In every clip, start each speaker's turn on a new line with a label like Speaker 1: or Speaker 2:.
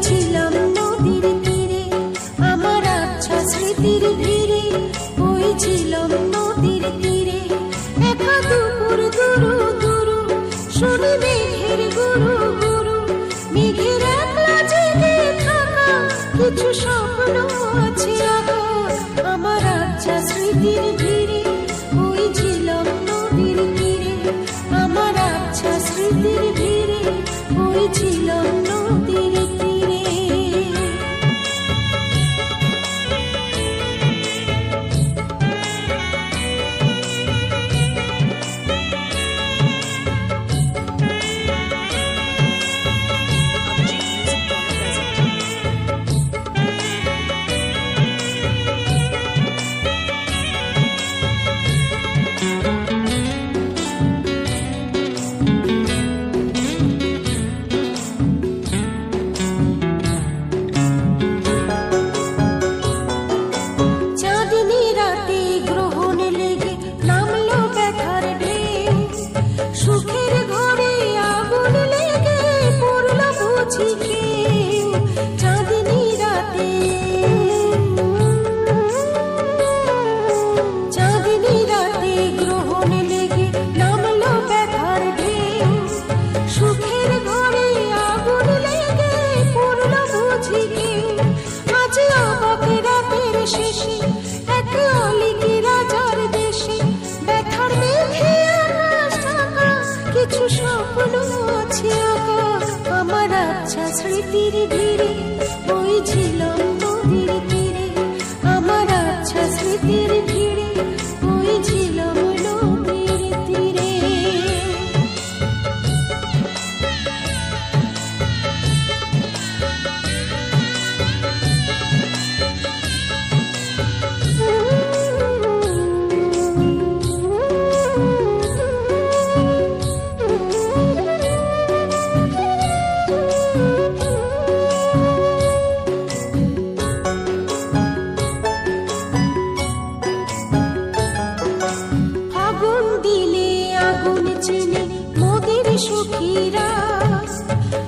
Speaker 1: ছিলাম নদীর তীরে, আমার আচ্ছা স্মৃতির ভিড়ে। ওই ছিলাম নদীর তীরে, একা দুপুর দুরু দুরু, শুনি মেঘের গুরু গুরু। মেঘের একলা জেগে থাকা কিছু স্বপ্ন আছে আঁকা, আমার আচ্ছা স্মৃতির ভিড়ে। ওই ছিলাম নদীর তীরে, আমার আচ্ছা স্মৃতির ভিড়ে। ওই ছিলাম নদীর তীরে। চাঁদনি রাতে গ্রহণ লেগে নামলো ব্যথার ঢেউ, সুখের ঘরে আগুন লেগে পড়ল বুঝি কেউ। চাঁদনি রাতে, চাঁদনি রাতে গ্রহণ লেগে নামলো ব্যথার ঢেউ, সুখের ঘরে আগুন লেগে পড়ল বুঝি কেউ। আজ অবাক রাতের শেষে এক অলিকে রাজার দেশে, ব্যথার মেঘে আকাশ ঢাকা কিছু স্বপ্ন আছে আঁকা, আমার আচ্ছা স্মৃতির ভিড়ে। ওই ছিলাম নদীর তীরে, আমার আচ্ছা স্মৃতির ভিড়ে। ওই ছিলাম নদীর তীরে। আগুন দিলে আগুন চিনে মোদের সুখীরা,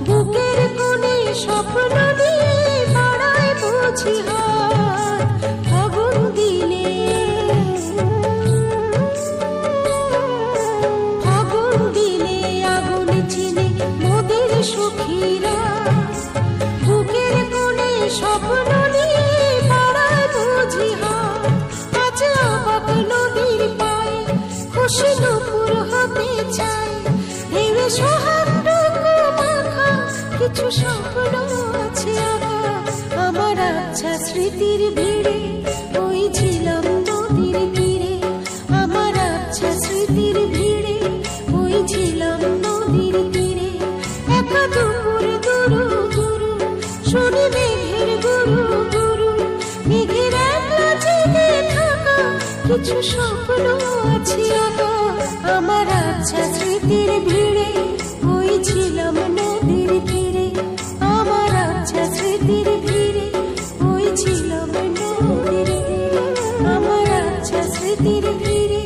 Speaker 1: বুকের কোণে স্বপ্ন নিয়ে বাড়ায় বুঝি হাত। আগুন দিলে, আগুন দিলে আগুন চিনে মোদের সুখীরা, বুকের কোণে স্বপ্ন নিয়ে বাড়ায় বুঝি হাত। আজ অবাক নদীর পায়ে খুশি নুপুর হতে চাই, ভেবে সোহাগটুকু মাখা কিছু স্বপ্ন আছে আঁকা, আমার আচ্ছা স্মৃতির ভিড়ে। ওই ছিলাম নদীর তীরে, আমার আচ্ছা স্মৃতির ভিড়ে। ওই ছিলাম নদীর তীরে, একা দুপুর দুরু দুরু, শুনি মেঘের গুরু গুরু। মেঘের একলা জেগে থাকা কিছু স্বপ্ন আছে আঁকা, আমার আচ্ছা স্মৃতির ভিড়ে। ওই ছিলাম নদীর তীরে, আমার আচ্ছা স্মৃতির ভিড়ে। ওই ছিলাম নদীর তীরে, আমার আচ্ছা স্মৃতির ভিড়ে।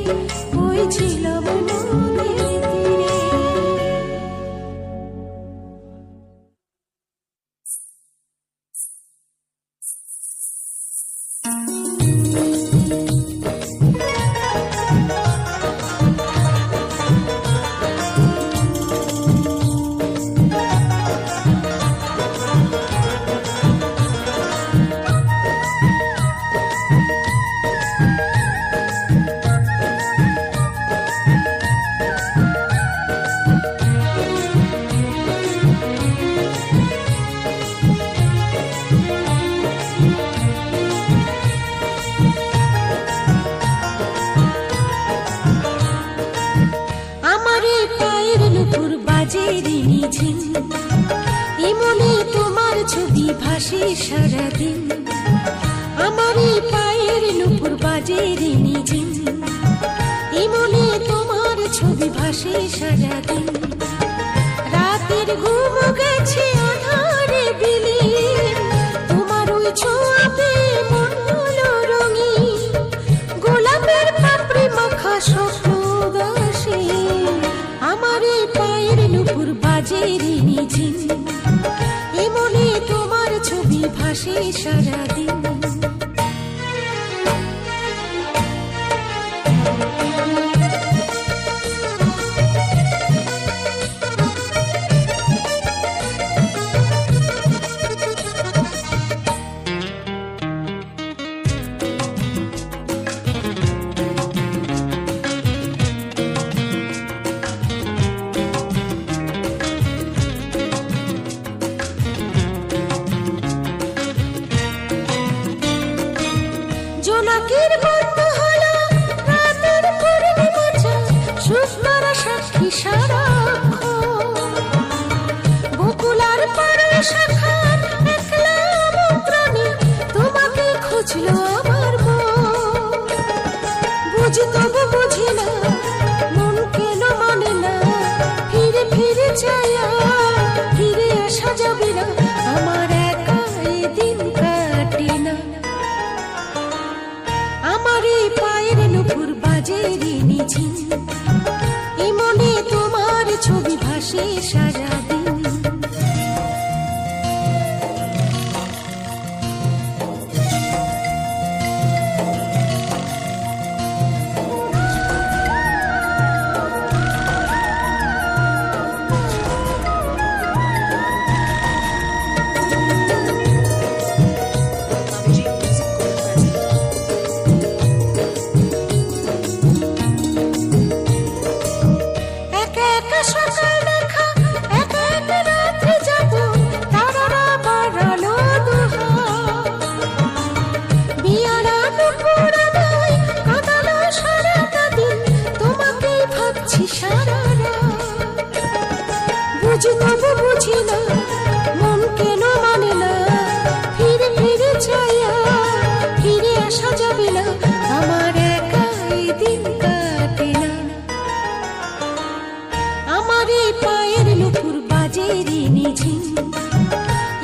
Speaker 1: ওই ছিলাম নদীর তীরে। ছবি ভাসে সারাদিন, আমারই পায়ের নুপুর বাজে রে নিঝিম। মনে তোমার ছবি ভাসে সারাদিন, রাতের ঘুম গেছে আধারে বিলীন। তোমার ওই ছোঁয়াতে মন হলো রঙিন, গোলাপের পাপড়ি মাখা স্বপ্ন গাছে। আমারই পায়ের নুপুর বাজে রে নিঝিম, মনে তোমার সারাদিন। জোনাকির বন্ধ হলো রাতের পূর্ণিমা চাঁদ, শুকনারা সাক্ষী সারাক্ষণ। বকুলার পাড়ে শাখার একলা মন্ত্রাণী, তোমাকে খুঁজলো আমার মন। বুঝি তবু বুঝি না, মন কেন মানে না, ফিরে ফিরে চাই ফিরে আসা যাবে না, আমার একা এই দিন কাটে না। আমার এই পায়ের নুপুর বাজে রে নিঝিম, এই মনে তোমার ছবি ভাসে সারাদিন। বুঝি তবু বুঝি না, মন কেন মানে না, ফিরে ফিরে চাই ফিরে আসা যাবে না, আমার একা এই দিন কাটে না। আমার এই পায়ের নুপুর বাজে রে নিঝিম,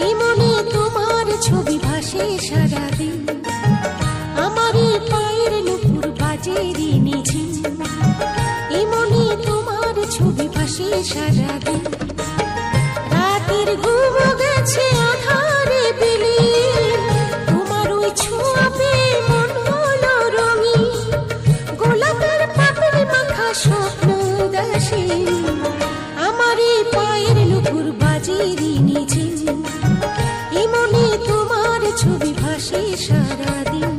Speaker 1: এই মনে তোমার ছবি ভাসে সারাদিন। আমার এই পায়ের নুপুর বাজে রে নিঝিম, এই মনে তোমার ছবি ভাসে সারাদিন। রাতের ঘুম গেছে আধারে বিলীন, তোমার ওই ছোঁয়া পেয়ে মন হলো রঙিন। গোলাপের পাপড়ি মাখা স্বপ্ন উদাসীন, আমার এই পায়ের নুপুর বাজে রে নিঝিম, এই মনে তোমার ছবি ভাসে সারাদিন।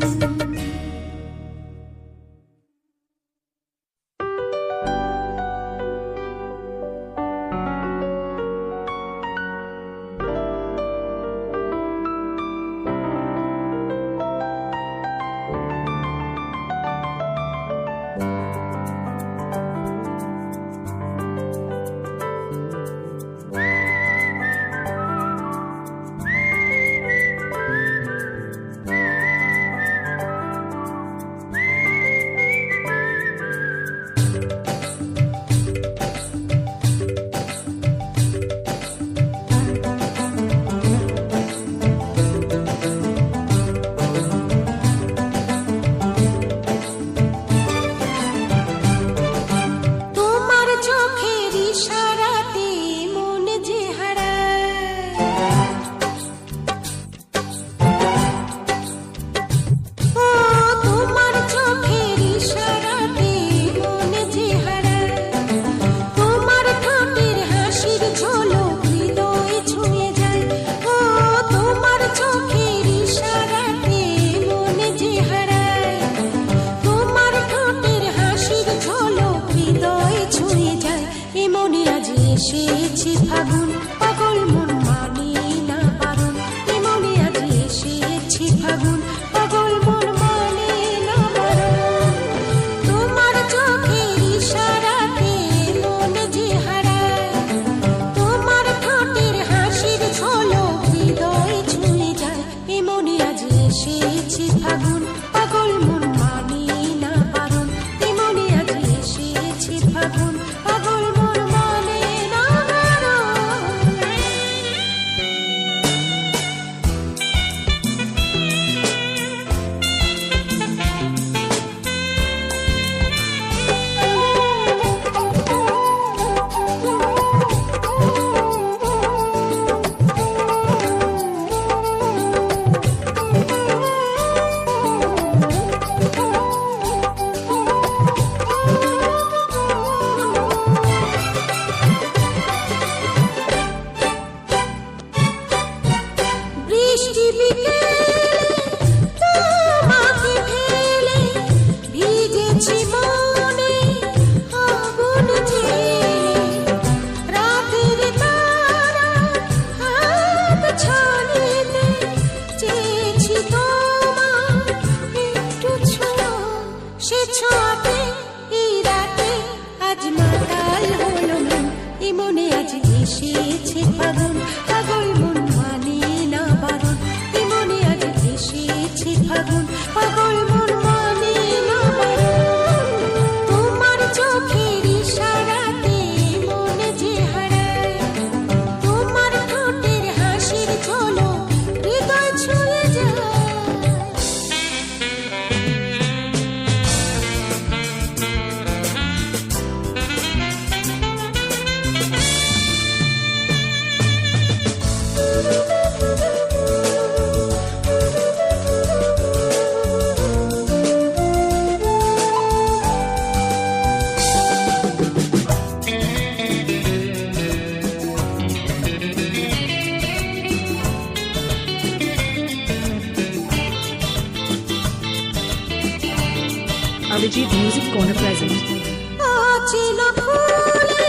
Speaker 1: এসেছে ফাগুন, পাগল মন মানে না বারণ। মনে আজ এসেছে ফাগুন, পাগল মন মানে না বারণ। তোমার চোখের ইশারাতে মন যে হারায়, তোমার ঠোঁটের হাসির ঝলক হৃদয় ছুঁয়ে যায়। মনে আজ এসেছে ফাগুন, পাগল মন মানে না বারণ। মনে আজ এসেছে ফাগুন, পাগল মন মানে না বারণ। দিয়েছি মনে আগুন জেলে, রাতের তারা হাত ছাড়িতে চেয়েছি তোমার একটু ছোঁয়া, সে ছোঁয়াতে এই রাতে আজ মাতাল হলো মন, এ মনে আজ এসেছে ফাগুন, পাগল মন মানে না বারণ, এ মনে আজ এসেছে ফাগুন, পাগল মন মানে না বারণ। তোমার চোখের ইশারাতে মনে যে হারায়, তোমার ঠোঁটের হাসির ঝলক হৃদয় ছুঁয়ে যায়।
Speaker 2: Abhijit Music Corner present.
Speaker 1: অচেনা ফুলে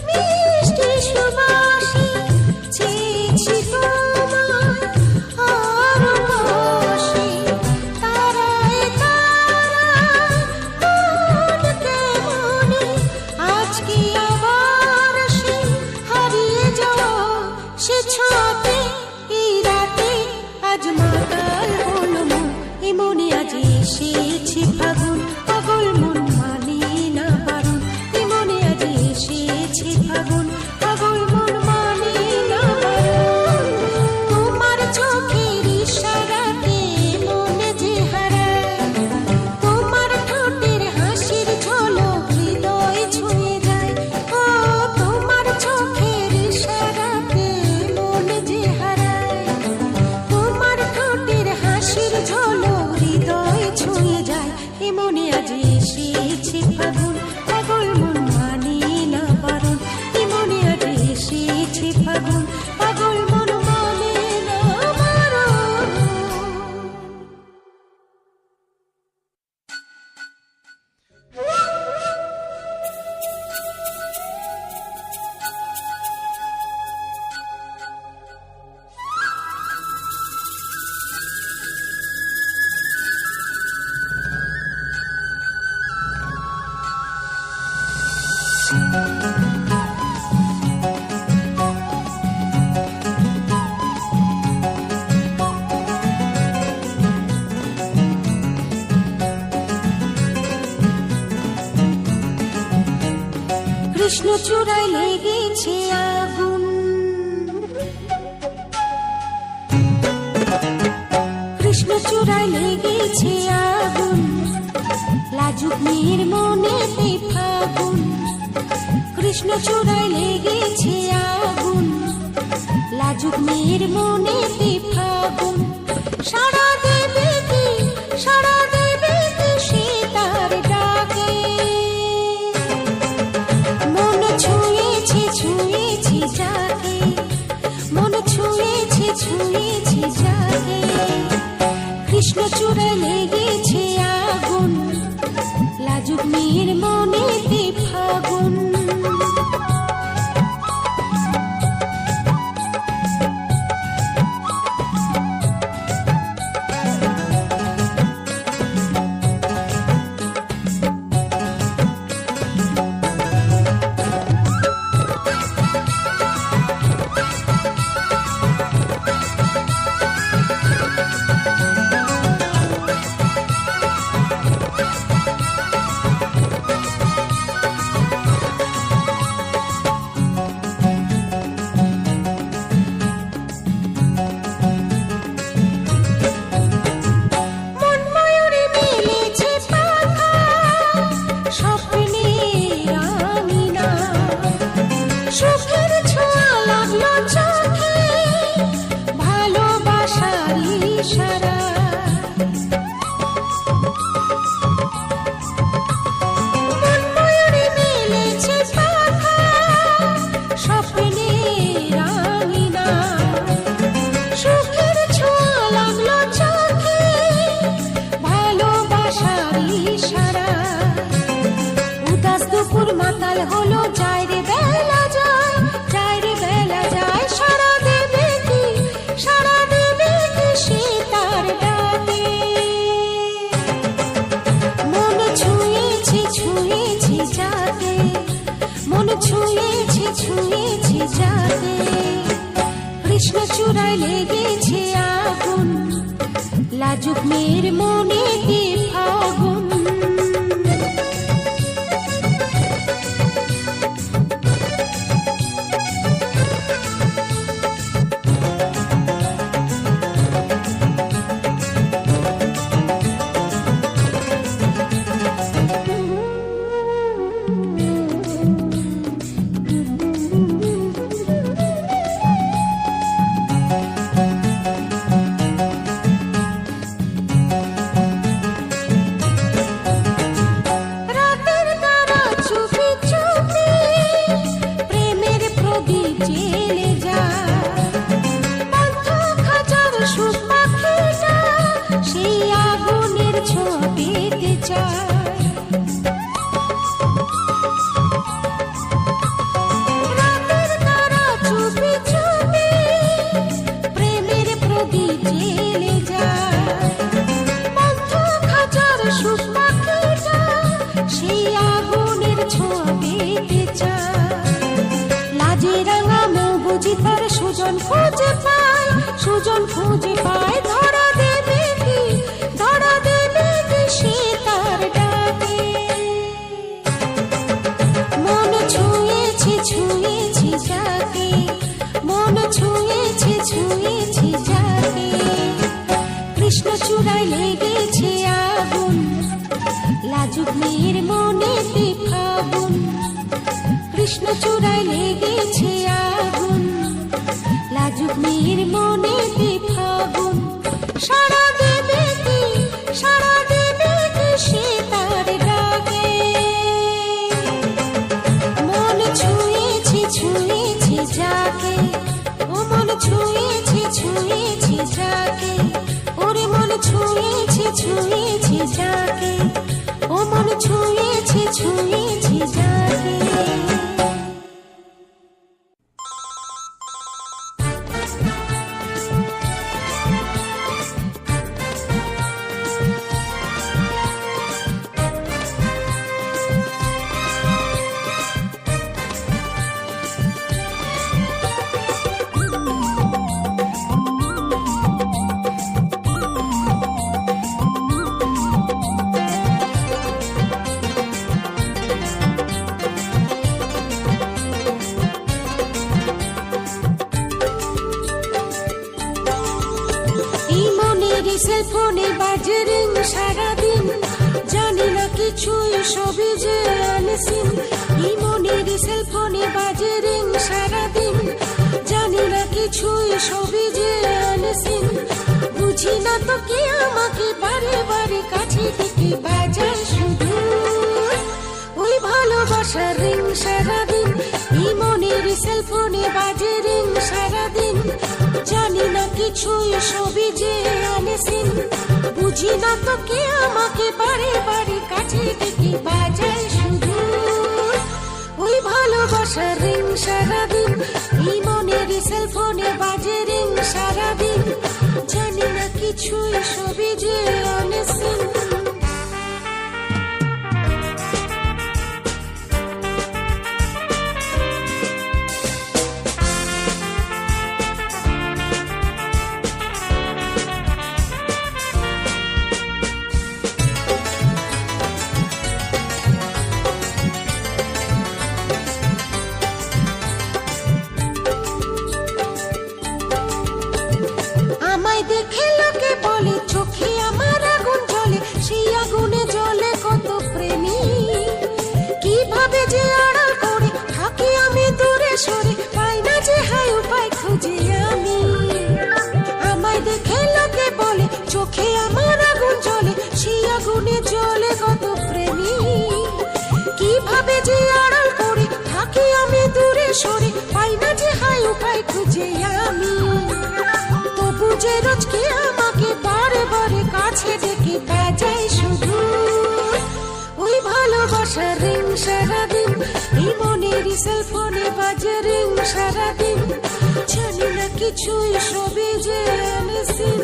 Speaker 1: মিষ্টি সুবাসে চেয়েছি তোমায় আরো বসে, তারায় তারায় মন কেমনে আজকে আবার সে হারিয়ে যাওয়া, সে ছোঁয়াতে এই রাতে আজ মাতাল হলো মন, এ মনে আজ এসেছে ফাগুন, পাগল মন মানে না বারণ, এ মনে আজ এসেছে ফাগুন, পাগল মন মানে না বারণ। তোমার চোখের ইশারাতে মনে যে হারায়, তোমার ঠোঁটের হাসির ঝলক হৃদয় ছুঁয়ে যায়। ও তোমার চোখের ইশারাতে মনে যে হারায়, তোমার ঠোঁটের হাসির ঝলক হৃদয় ছুঁয়ে যায়, এ মনে আজ এসেছে ফাগুন, পাগল মন মানে না বারণ, এ মনে আজ এসেছে ফাগুন, পাগল মন মানে না বারণ। কৃষ্ণচূড়ায় লেগেছে আগুন, কৃষ্ণচূড়ায় লেগেছে আগুন, লাজুক মেয়ের মনেতে ফাগুন, কৃষ্ণচূড়ায় লেগেছে আগুন, লাজুক মেয়ের মনেতে ফাগুন। সাড়া দেবে কি, সাড়া দেবে কি সে তার ডাকে, মন ছুঁয়েছে ছুঁয়েছি যাকে, মন ছুঁয়েছে ছুঁয়েছি যাকে, কৃষ্ণচূড়ায় লেগেছে আগুন, লাজুক মেয়ের মনেতে ফাগুন। সকাল হলো যায় রে বেলা যায়, যায় রে বেলা যায়, সারা দেবে কি, সারা দেবে কি সে তার ডাকে। মন ছুঁয়েছে ছুঁয়েছে যাকে, মন ছুঁয়েছে ছুঁয়েছে যাকে, কৃষ্ণ চূড়ায় লেগেছে আগুন, লাজুক মেয়ের মনে কি ফাগুন। সুজন খুঁজে পায়, সুজন খুঁজে পায়, ধরা দেবে কি, ধরা দেবে কি সে তার ডাকে। মন ছুঁয়েছে ছুঁয়েছে যাকে, মন ছুঁয়েছে ছুঁয়েছে যাকে, কৃষ্ণ চূড়ায় লেগেছে আগুন, লাজুক মেয়ের মনে কি ফাগুন, কৃষ্ণ চূড়ায় লেগেছে আগুন, লাজুক মেয়ের মনে কি ফাগুন, সারা দেবে কি, সারা দেবে কি সে তার ডাকে। মন ছুঁয়েছে ছুঁয়েছে যাকে, ও মন ছুঁয়েছে ছুঁয়েছে যাকে, ওরে মন ছুঁয়েছে ছুঁয়েছে যাকে, ও মন ছুঁয়েছে ছুঁয়েছে যাকে। সেলফোনে বাজে রিং সারাদিন, জানি না কিছুই সবই যে আনসিন। এই মনের সেলফোনে বাজে রিং সারাদিন, জানি না কিছুই সবই যে আনসিন। বুঝি না তো কি আমাকে বারে বারে কাছে থেকে বাজায় শুধু ওই ভালোবাসার রিং সারাদিন। এই মনের সেলফোনে বাজে রিং সারাদিন, জানি না কিছুই সবই যে আনসিন। বুঝি না তো কে আমাকে বারে বারে কাছে থেকে বাজায় শুধু ওই ভালোবাসার রিং সারাদিন। এই মনের সেলফোনে বাজে রিং সারাদিন, জানি না কিছুই সবই যে আনসিন। দেখে লোকে বলে চোখে আমার আগুন জ্বলে, সেই ভালোবাসা রিং সারাদিন, এই মনের সেলফোনে বাজে রিং সারাদিন, জানি না কিছুই সবই যে আনসিন।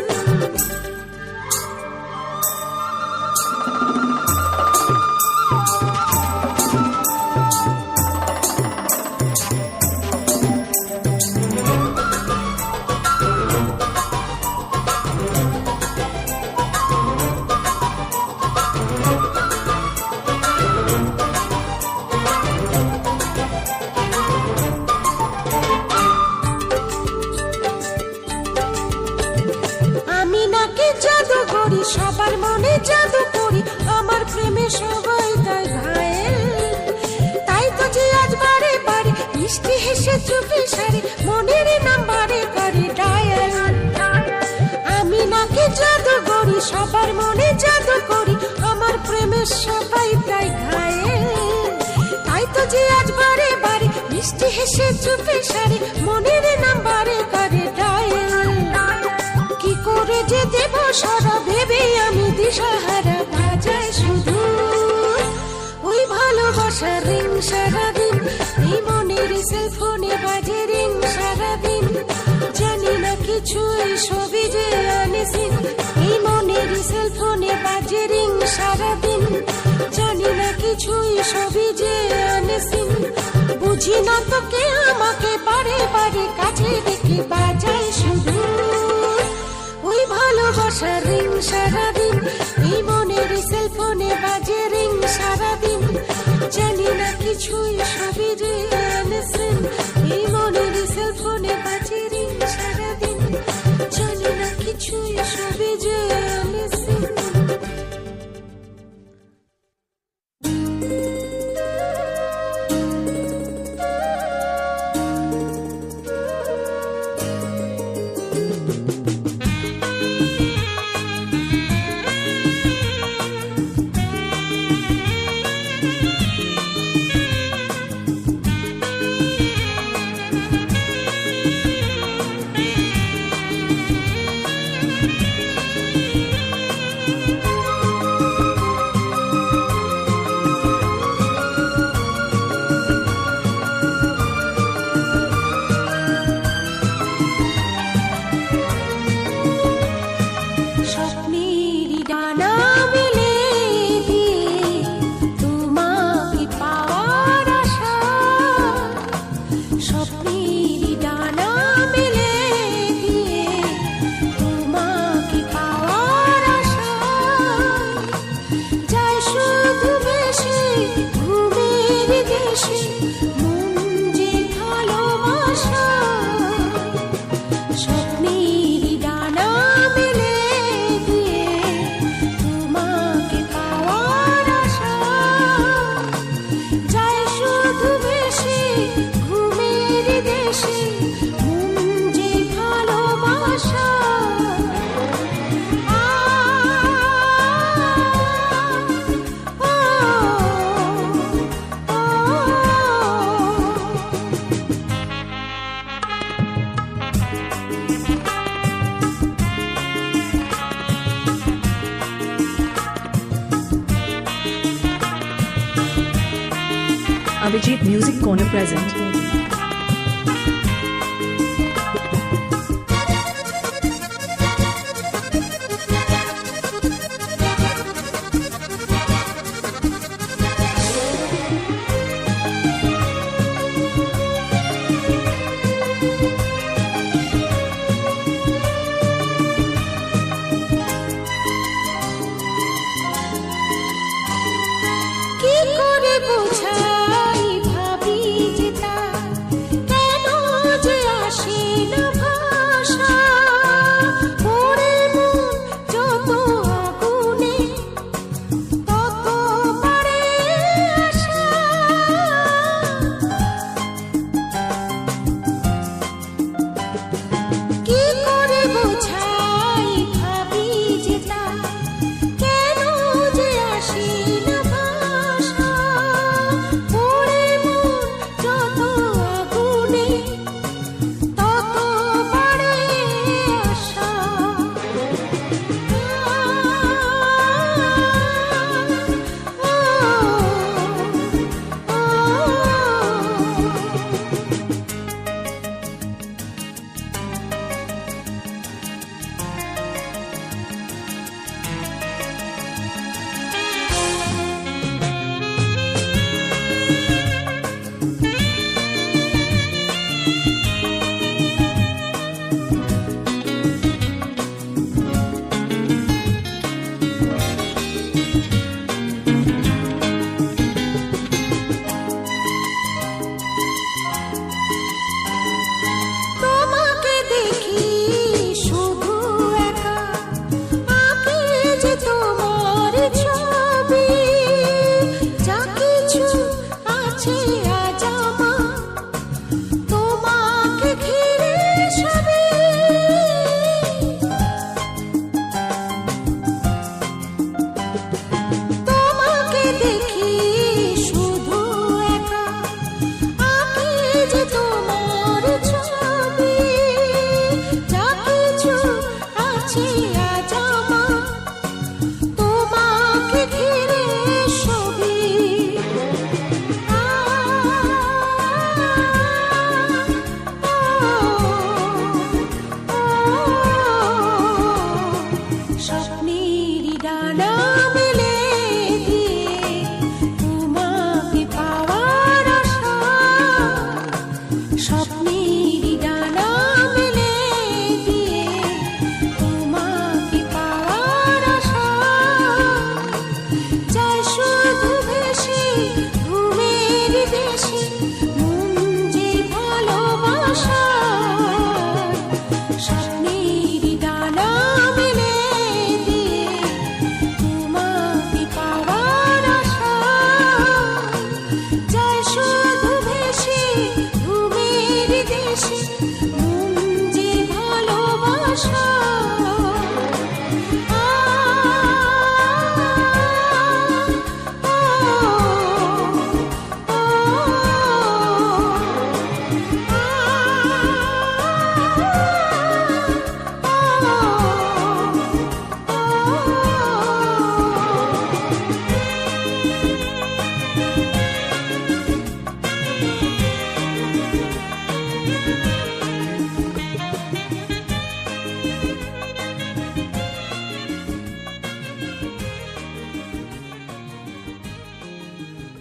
Speaker 1: সবার মনে জাদু করি, আমার প্রেমে সবাই তাই ঘায়েল। তাই তো যে আজ বারে বারে মিষ্টি হেসে চুপি সারে মনের নাম্বারে করে ডায়াল। আমি নাকি জাদু করি, সবার মনে জাদু করি, আমার প্রেমে সবাই তাই ঘায়েল। তাই তো যে আজ বারে বারে মিষ্টি হেসে চুপি সারে মনের নাম্বারে করে ডায়াল। কি করে যে দেব সারা ভেবে আমি দিশাহারা, বাজায় শুধু ওই ভালোবাসা রিং সারাদিন, এই মনের সেলফোনে বাজে রিং সারাদিন, জানি না কিছুই সবই যে আনসিন। এই মনের সেলফোনে বাজে রিং সারাদিন, জানি না কিছুই সবই যে আনসিন। বুঝি না তো কে আমাকে বারে বারে কাছে দেখে বাজায় শুধু ওই ভালোবাসা রিং সারাদিন, এই মনের সেলফোনে বাজে রিং সারাদিন, জানি না কিছুই সবই যে আনসিন। এই মনের সেলফোনে বাজে রিং সারাদিন, জানি না কিছুই সবই যে unseen.
Speaker 2: Abhijit Music Corner present